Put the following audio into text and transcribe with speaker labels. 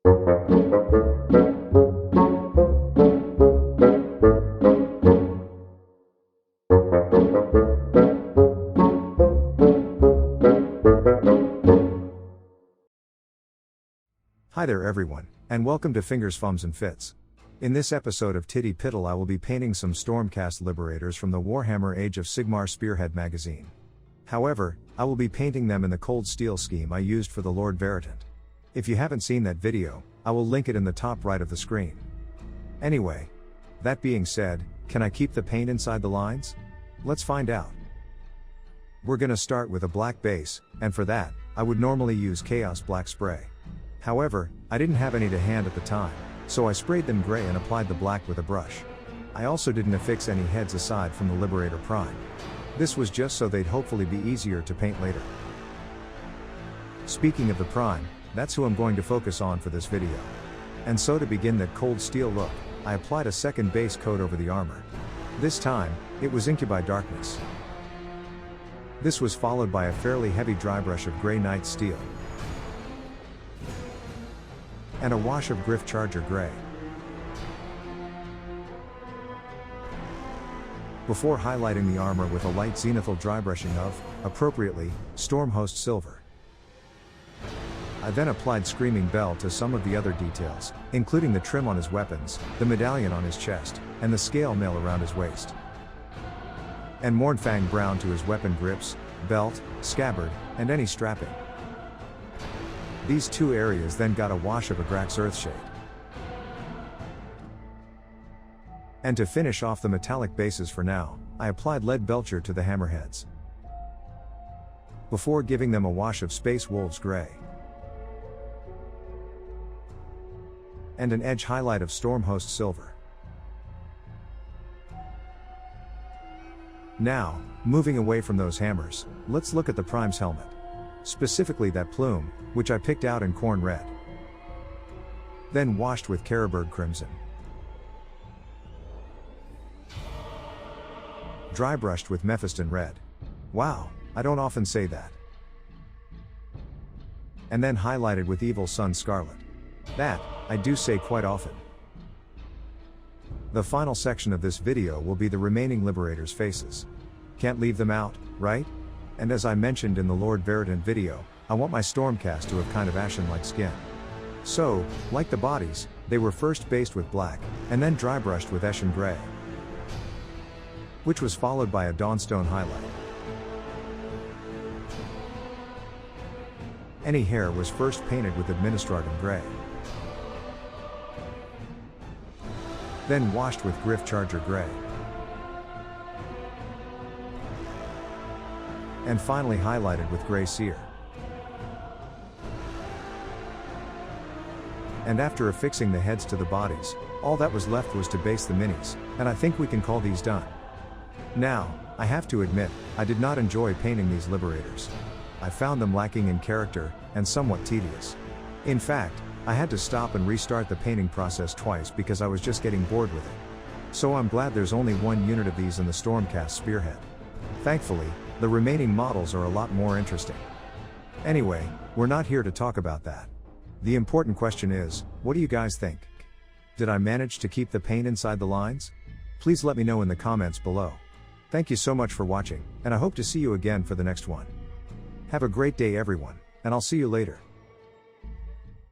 Speaker 1: Hi there everyone, and welcome to Fingers, Fums and Fits. In this episode of TTPITL I will be painting some Stormcast Liberators from the Warhammer Age of Sigmar Spearhead magazine. However, I will be painting them in the cold steel scheme I used for the Lord Vermintide. If you haven't seen that video, I will link it in the top right of the screen. Anyway, that being said, can I keep the paint inside the lines? Let's find out. We're gonna start with a black base, and for that, I would normally use Chaos Black Spray. However, I didn't have any to hand at the time, so I sprayed them gray and applied the black with a brush. I also didn't affix any heads aside from the Liberator Prime. This was just so they'd hopefully be easier to paint later. Speaking of the Prime, that's who I'm going to focus on for this video. And so to begin that cold steel look, I applied a second base coat over the armor. This time, it was Incubi Darkness. This was followed by a fairly heavy dry brush of Grey Knight Steel. And a wash of Griff Charger Grey. Before highlighting the armor with a light zenithal dry brushing of, appropriately, Stormhost Silver. I then applied Screaming Bell to some of the other details, including the trim on his weapons, the medallion on his chest, and the scale mail around his waist. And Mournfang Brown to his weapon grips, belt, scabbard, and any strapping. These two areas then got a wash of Agrax Earthshade. And to finish off the metallic bases for now, I applied Lead Belcher to the hammerheads. Before giving them a wash of Space Wolves Grey. And an edge highlight of Stormhost Silver. Now, moving away from those hammers, let's look at the Prime's helmet. Specifically that plume, which I picked out in Corn Red. Then washed with Carroburg Crimson. Dry brushed with Mephiston Red. Wow, I don't often say that. And then highlighted with Evil Sun Scarlet. That, I do say quite often. The final section of this video will be the remaining Liberators' faces. Can't leave them out, right? And as I mentioned in the Lord Vermintide video, I want my Stormcast to have kind of ashen-like skin. So, like the bodies, they were first based with black, and then dry brushed with Eshin Grey. Which was followed by a Dawnstone highlight. Any hair was first painted with Administratum Grey. Then washed with Griff Charger Grey. And finally highlighted with Grey Seer. And after affixing the heads to the bodies, all that was left was to base the minis, and I think we can call these done. Now, I have to admit, I did not enjoy painting these Liberators. I found them lacking in character, and somewhat tedious. In fact, I had to stop and restart the painting process twice because I was just getting bored with it. So I'm glad there's only one unit of these in the Stormcast Spearhead. Thankfully, the remaining models are a lot more interesting. Anyway, we're not here to talk about that. The important question is, what do you guys think? Did I manage to keep the paint inside the lines? Please let me know in the comments below. Thank you so much for watching, and I hope to see you again for the next one. Have a great day everyone, and I'll see you later.